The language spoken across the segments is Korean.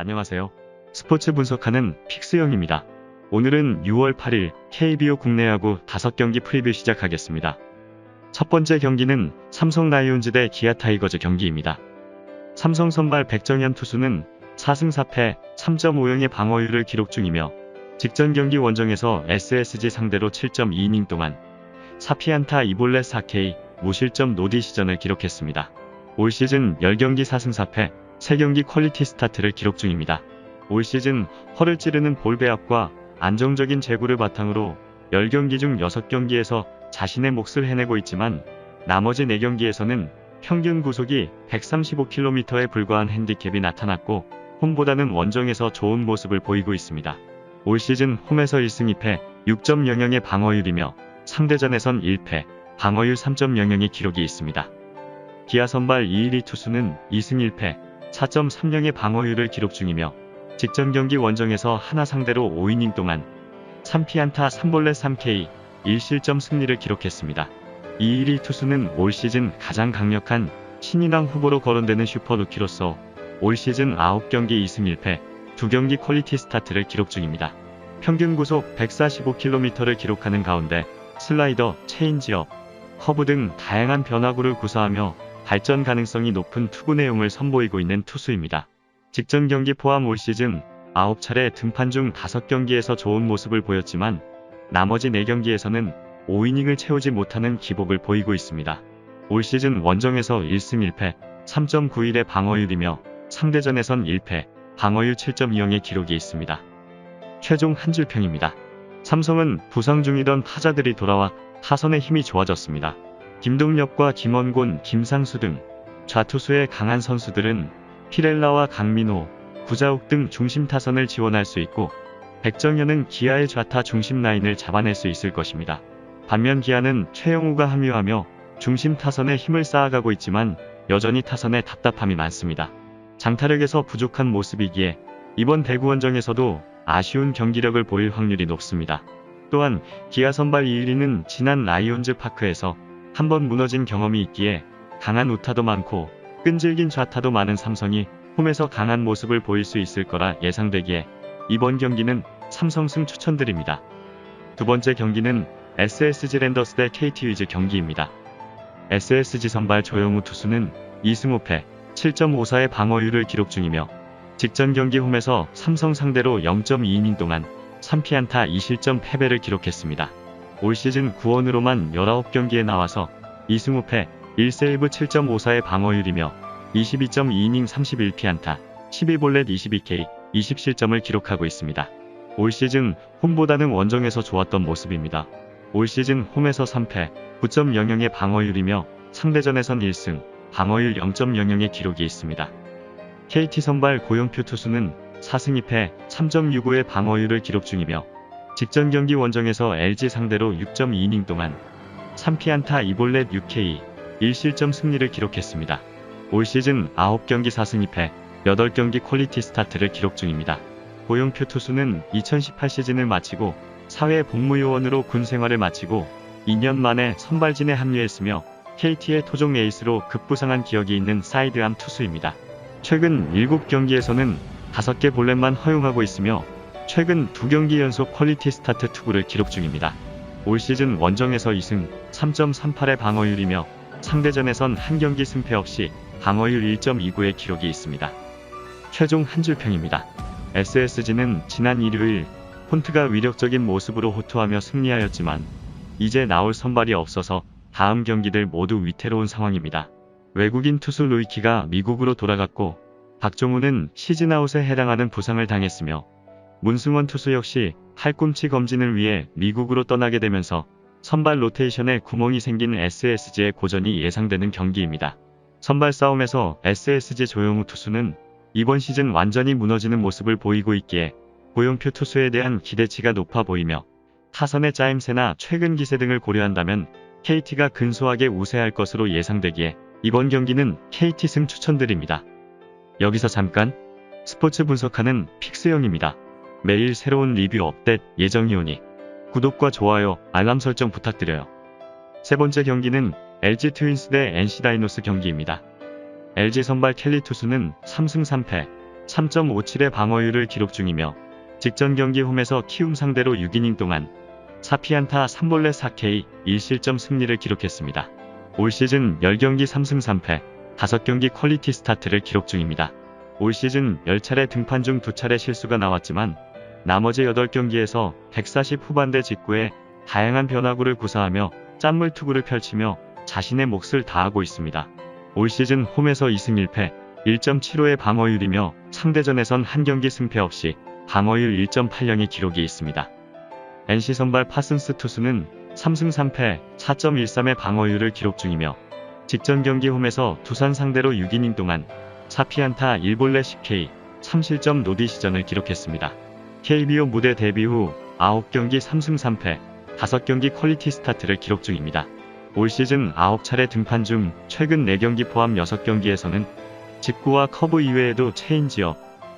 안녕하세요. 스포츠 분석하는 픽스영입니다. 오늘은 6월 8일 KBO 국내 야구 5경기 프리뷰 시작하겠습니다. 첫 번째 경기는 삼성 라이온즈 대 기아 타이거즈 경기입니다. 삼성 선발 백정현 투수는 4승 4패 3.50의 방어율을 기록 중이며 직전 경기 원정에서 SSG 상대로 7.2이닝 동안 4피안타 2볼넷 4K 무실점 노디 시전을 기록했습니다. 올 시즌 10경기 4승 4패 3경기 퀄리티 스타트를 기록 중입니다. 올 시즌 허를 찌르는 볼 배합과 안정적인 제구를 바탕으로 10경기 중 6경기에서 자신의 몫을 해내고 있지만 나머지 4경기에서는 평균 구속이 135km에 불과한 핸디캡이 나타났고 홈보다는 원정에서 좋은 모습을 보이고 있습니다. 올 시즌 홈에서 1승 2패 6.00의 방어율이며 상대전에선 1패 방어율 3.00의 기록이 있습니다. 기아 선발 이일이 투수는 2승 1패 4.30의 방어율을 기록 중이며 직전 경기 원정에서 하나 상대로 5이닝 동안 3피안타 3볼넷 3K 1실점 승리를 기록했습니다. 이일이 투수는 올 시즌 가장 강력한 신인왕 후보로 거론되는 슈퍼루키로서 올 시즌 9경기 2승 1패 2경기 퀄리티 스타트를 기록 중입니다. 평균 구속 145km를 기록하는 가운데 슬라이더, 체인지업, 커브 등 다양한 변화구를 구사하며 발전 가능성이 높은 투구 내용을 선보이고 있는 투수입니다. 직전 경기 포함 올 시즌 9차례 등판 중 5경기에서 좋은 모습을 보였지만 나머지 4경기에서는 5이닝을 채우지 못하는 기복을 보이고 있습니다. 올 시즌 원정에서 1승 1패 3.91의 방어율이며 상대전에선 1패 방어율 7.20의 기록이 있습니다. 최종 한 줄 평입니다. 삼성은 부상 중이던 타자들이 돌아와 타선의 힘이 좋아졌습니다. 김동엽과 김원곤, 김상수 등 좌투수의 강한 선수들은 피렐라와 강민호, 구자욱 등 중심 타선을 지원할 수 있고 백정현은 기아의 좌타 중심 라인을 잡아낼 수 있을 것입니다. 반면 기아는 최영우가 합류하며 중심 타선에 힘을 쌓아가고 있지만 여전히 타선에 답답함이 많습니다. 장타력에서 부족한 모습이기에 이번 대구 원정에서도 아쉬운 경기력을 보일 확률이 높습니다. 또한 기아 선발 이일이는 지난 라이온즈 파크에서 한번 무너진 경험이 있기에 강한 우타도 많고 끈질긴 좌타도 많은 삼성이 홈에서 강한 모습을 보일 수 있을 거라 예상되기에 이번 경기는 삼성승 추천드립니다. 두 번째 경기는 SSG 랜더스 대 KT 위즈 경기입니다. SSG 선발 조영우 투수는 2승 5패 7.54의 방어율을 기록 중이며 직전 경기 홈에서 삼성 상대로 0.2이닝 동안 3피안타 2실점 패배를 기록했습니다. 올 시즌 구원으로만 19경기에 나와서 2승 5패 1세이브 7.54의 방어율이며 22.2이닝 31피안타 12볼넷 22K 20실점을 기록하고 있습니다. 올 시즌 홈보다는 원정에서 좋았던 모습입니다. 올 시즌 홈에서 3패 9.00의 방어율이며 상대전에선 1승 방어율 0.00의 기록이 있습니다. KT 선발 고영표 투수는 4승 2패 3.65의 방어율을 기록 중이며 직전 경기 원정에서 LG 상대로 6.2이닝 동안 3피안타 2볼넷 6K 1실점 승리를 기록했습니다. 올 시즌 9경기 4승 2패 8경기 퀄리티 스타트를 기록 중입니다. 고영표 투수는 2018 시즌을 마치고 사회 복무요원으로 군 생활을 마치고 2년 만에 선발진에 합류했으며 KT의 토종 에이스로 급부상한 기억이 있는 사이드암 투수입니다. 최근 7경기에서는 5개 볼넷만 허용하고 있으며 최근 2경기 연속 퀄리티 스타트 투구를 기록 중입니다. 올 시즌 원정에서 2승 3.38의 방어율이며 상대전에선 한 경기 승패 없이 방어율 1.29의 기록이 있습니다. 최종 한 줄 평입니다. SSG는 지난 일요일 폰트가 위력적인 모습으로 호투하며 승리하였지만 이제 나올 선발이 없어서 다음 경기들 모두 위태로운 상황입니다. 외국인 투수 루이키가 미국으로 돌아갔고 박종훈은 시즌아웃에 해당하는 부상을 당했으며 문승원 투수 역시 팔꿈치 검진을 위해 미국으로 떠나게 되면서 선발 로테이션에 구멍이 생긴 SSG의 고전이 예상되는 경기입니다. 선발 싸움에서 SSG 조영우 투수는 이번 시즌 완전히 무너지는 모습을 보이고 있기에 고영표 투수에 대한 기대치가 높아 보이며 타선의 짜임새나 최근 기세 등을 고려한다면 KT가 근소하게 우세할 것으로 예상되기에 이번 경기는 KT 승 추천드립니다. 여기서 잠깐 스포츠 분석하는 픽스영입니다. 매일 새로운 리뷰 업데이트 예정이오니 구독과 좋아요, 알람 설정 부탁드려요. 세 번째 경기는 LG 트윈스 대 NC 다이노스 경기입니다. LG 선발 켈리 투수는 3승 3패 3.57의 방어율을 기록 중이며 직전 경기 홈에서 키움 상대로 6이닝 동안 4피안타 3볼넷 4K 1실점 승리를 기록했습니다. 올 시즌 10경기 3승 3패, 5경기 퀄리티 스타트를 기록 중입니다. 올 시즌 10차례 등판 중 2차례 실수가 나왔지만 나머지 8경기에서 140 후반대 직구에 다양한 변화구를 구사하며 짠물 투구를 펼치며 자신의 몫을 다하고 있습니다. 올 시즌 홈에서 2승 1패, 1.75의 방어율이며 상대전에선 한 경기 승패 없이 방어율 1.80의 기록이 있습니다. NC 선발 파슨스 투수는 3승 3패, 4.13의 방어율을 기록 중이며 직전 경기 홈에서 두산 상대로 6이닝 동안 4피안타 1볼넷 10K, 3실점 노디 시전을 기록했습니다. KBO 무대 데뷔 후 9경기 3승 3패, 5경기 퀄리티 스타트를 기록 중입니다. 올 시즌 9차례 등판 중 최근 4경기 포함 6경기에서는 직구와 커브 이외에도 체인지업,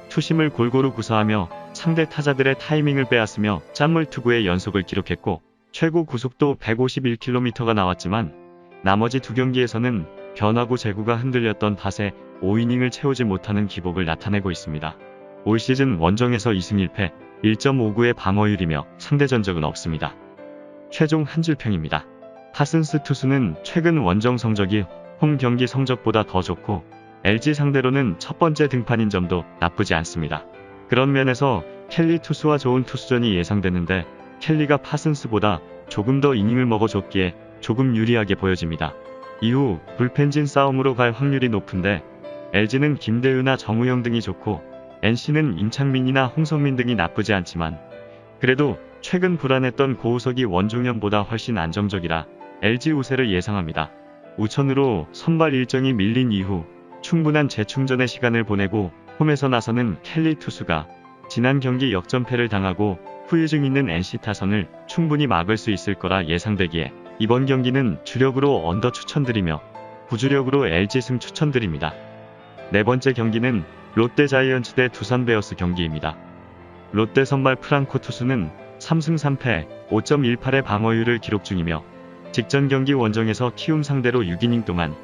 투심을 골고루 구사하며 상대 타자들의 타이밍을 빼앗으며 짠물 투구의 연속을 기록했고 최고 구속도 151km가 나왔지만 나머지 2경기에서는 변화구 제구가 흔들렸던 탓에 5이닝을 채우지 못하는 기복을 나타내고 있습니다. 올 시즌 원정에서 2승 1패, 1.59의 방어율이며 상대 전적은 없습니다. 최종 한 줄평입니다. 파슨스 투수는 최근 원정 성적이 홈 경기 성적보다 더 좋고 LG 상대로는 첫 번째 등판인 점도 나쁘지 않습니다. 그런 면에서 켈리 투수와 좋은 투수전이 예상되는데 켈리가 파슨스보다 조금 더 이닝을 먹어줬기에 조금 유리하게 보여집니다. 이후 불펜진 싸움으로 갈 확률이 높은데 LG는 김대우나 정우영 등이 좋고 NC는 임창민이나 홍성민 등이 나쁘지 않지만 그래도 최근 불안했던 고우석이 원종현보다 훨씬 안정적이라 LG 우세를 예상합니다. 우천으로 선발 일정이 밀린 이후 충분한 재충전의 시간을 보내고 홈에서 나서는 켈리 투수가 지난 경기 역전패를 당하고 후유증 있는 NC 타선을 충분히 막을 수 있을 거라 예상되기에 이번 경기는 주력으로 언더 추천드리며 부주력으로 LG 승 추천드립니다. 네 번째 경기는 롯데 자이언츠 대 두산 베어스 경기입니다. 롯데 선발 프랑코 투수는 3승 3패, 5.18의 방어율을 기록 중이며 직전 경기 원정에서 키움 상대로 6이닝 동안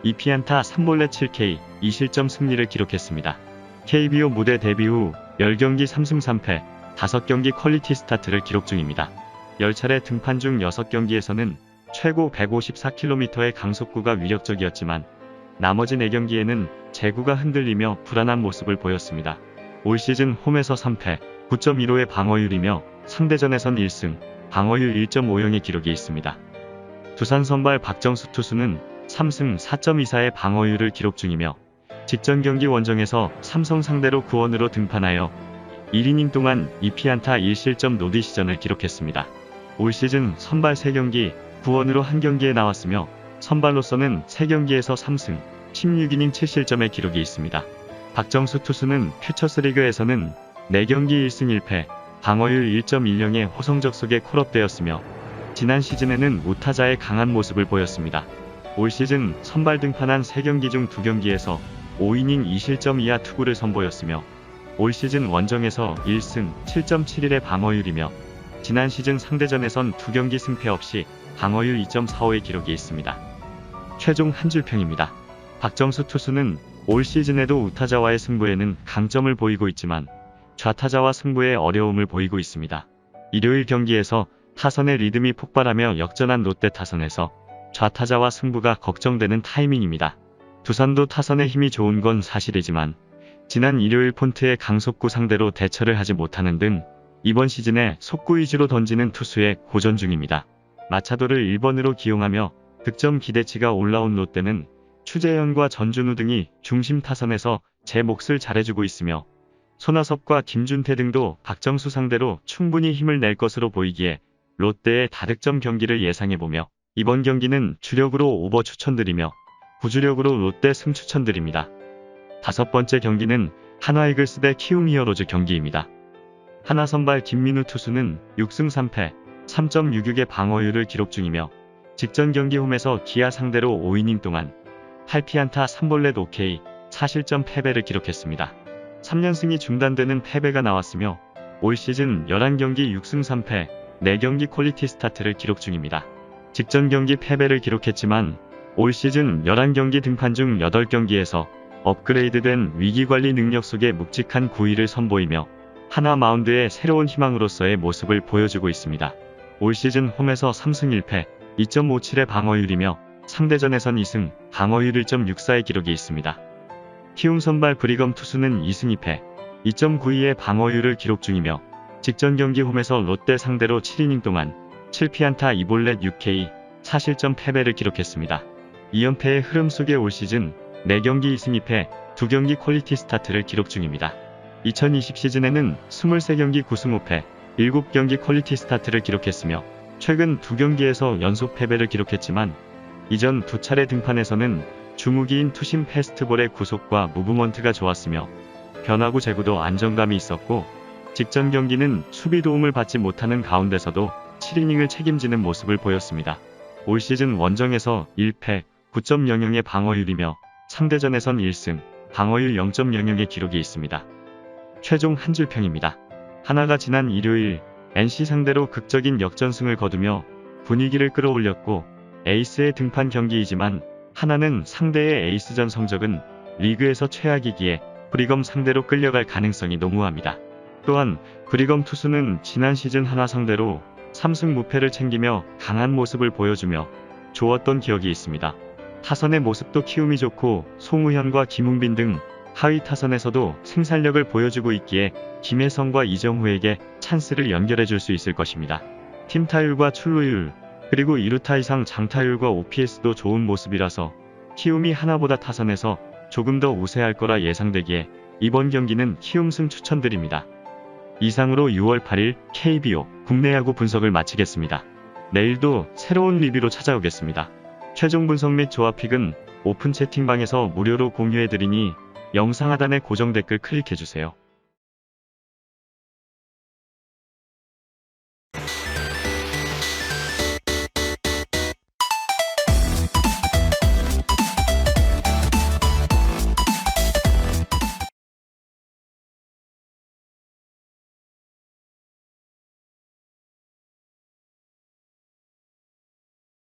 2피안타 3볼넷 7K, 2실점 승리를 기록했습니다. KBO 무대 데뷔 후 10경기 3승 3패, 5경기 퀄리티 스타트를 기록 중입니다. 10차례 등판 중 6경기에서는 최고 154km의 강속구가 위력적이었지만 나머지 4경기에는 제구가 흔들리며 불안한 모습을 보였습니다. 올 시즌 홈에서 3패, 9.15의 방어율이며 상대전에선 1승, 방어율 1.50의 기록이 있습니다. 두산 선발 박정수 투수는 3승 4.24의 방어율을 기록 중이며 직전 경기 원정에서 삼성 상대로 9원으로 등판하여 1이닝 동안 2피안타 1실점 노디 시전을 기록했습니다. 올 시즌 선발 3경기 9원으로 한 경기에 나왔으며 선발로서는 3경기에서 3승 16이닝 7실점의 기록이 있습니다. 박정수 투수는 퓨처스리그에서는 4경기 1승 1패, 방어율 1.10의 호성적 속에 콜업되었으며 지난 시즌에는 우타자의 강한 모습을 보였습니다. 올 시즌 선발 등판한 3경기 중 2경기에서 5이닝 2실점 이하 투구를 선보였으며 올 시즌 원정에서 1승 7.71의 방어율이며 지난 시즌 상대전에선 2경기 승패 없이 방어율 2.45의 기록이 있습니다. 최종 한 줄평입니다. 박정수 투수는 올 시즌에도 우타자와의 승부에는 강점을 보이고 있지만 좌타자와 승부에 어려움을 보이고 있습니다. 일요일 경기에서 타선의 리듬이 폭발하며 역전한 롯데 타선에서 좌타자와 승부가 걱정되는 타이밍입니다. 두산도 타선의 힘이 좋은 건 사실이지만 지난 일요일 폰트의 강속구 상대로 대처를 하지 못하는 등 이번 시즌에 속구 위주로 던지는 투수에 고전 중입니다. 마차도를 1번으로 기용하며 득점 기대치가 올라온 롯데는 추재현과 전준우 등이 중심 타선에서 제 몫을 잘해주고 있으며 손아섭과 김준태 등도 박정수 상대로 충분히 힘을 낼 것으로 보이기에 롯데의 다득점 경기를 예상해보며 이번 경기는 주력으로 오버 추천드리며 부주력으로 롯데 승 추천드립니다. 5번째 경기는 한화 이글스 대 키움 히어로즈 경기입니다. 한화 선발 김민우 투수는 6승 3패, 3.66의 방어율을 기록 중이며 직전 경기 홈에서 기아 상대로 5이닝 동안 8피안타 3볼넷 5K, 4실점 패배를 기록했습니다. 3연승이 중단되는 패배가 나왔으며 올 시즌 11경기 6승 3패, 4경기 퀄리티 스타트를 기록 중입니다. 직전 경기 패배를 기록했지만 올 시즌 11경기 등판 중 8경기에서 업그레이드된 위기관리 능력 속에 묵직한 구위를 선보이며 하나 마운드의 새로운 희망으로서의 모습을 보여주고 있습니다. 올 시즌 홈에서 3승 1패, 2.57의 방어율이며 상대전에선 2승, 방어율 1.64의 기록이 있습니다. 키움 선발 브리검 투수는 2승 2패, 2.92의 방어율을 기록 중이며 직전 경기 홈에서 롯데 상대로 7이닝 동안 7피안타 2볼넷 6K, 4실점 패배를 기록했습니다. 2연패의 흐름 속에 올 시즌 4경기 2승 2패, 2경기 퀄리티 스타트를 기록 중입니다. 2020 시즌에는 23경기 9승 5패, 7경기 퀄리티 스타트를 기록했으며 최근 2경기에서 연속 패배를 기록했지만 이전 2차례 등판에서는 주무기인 투심 패스트볼의 구속과 무브먼트가 좋았으며 변화구 제구도 안정감이 있었고 직전 경기는 수비 도움을 받지 못하는 가운데서도 7이닝을 책임지는 모습을 보였습니다. 올 시즌 원정에서 1패, 9.00의 방어율이며 상대전에선 1승, 방어율 0.00의 기록이 있습니다. 최종 한 줄 평입니다. 하나가 지난 일요일 NC 상대로 극적인 역전승을 거두며 분위기를 끌어올렸고 에이스의 등판 경기이지만 하나는 상대의 에이스전 성적은 리그에서 최악이기에 브리검 상대로 끌려갈 가능성이 농후합니다. 또한 브리검 투수는 지난 시즌 하나 상대로 3승 무패를 챙기며 강한 모습을 보여주며 좋았던 기억이 있습니다. 타선의 모습도 키움이 좋고 송우현과 김웅빈 등 하위 타선에서도 생산력을 보여주고 있기에 김혜성과 이정후에게 찬스를 연결해줄 수 있을 것입니다. 팀 타율과 출루율, 그리고 2루타 이상 장타율과 OPS도 좋은 모습이라서 키움이 하나보다 타선에서 조금 더 우세할 거라 예상되기에 이번 경기는 키움승 추천드립니다. 이상으로 6월 8일 KBO 국내 야구 분석을 마치겠습니다. 내일도 새로운 리뷰로 찾아오겠습니다. 최종 분석 및 조합픽은 오픈 채팅방에서 무료로 공유해드리니 영상 하단의 고정 댓글 클릭해주세요.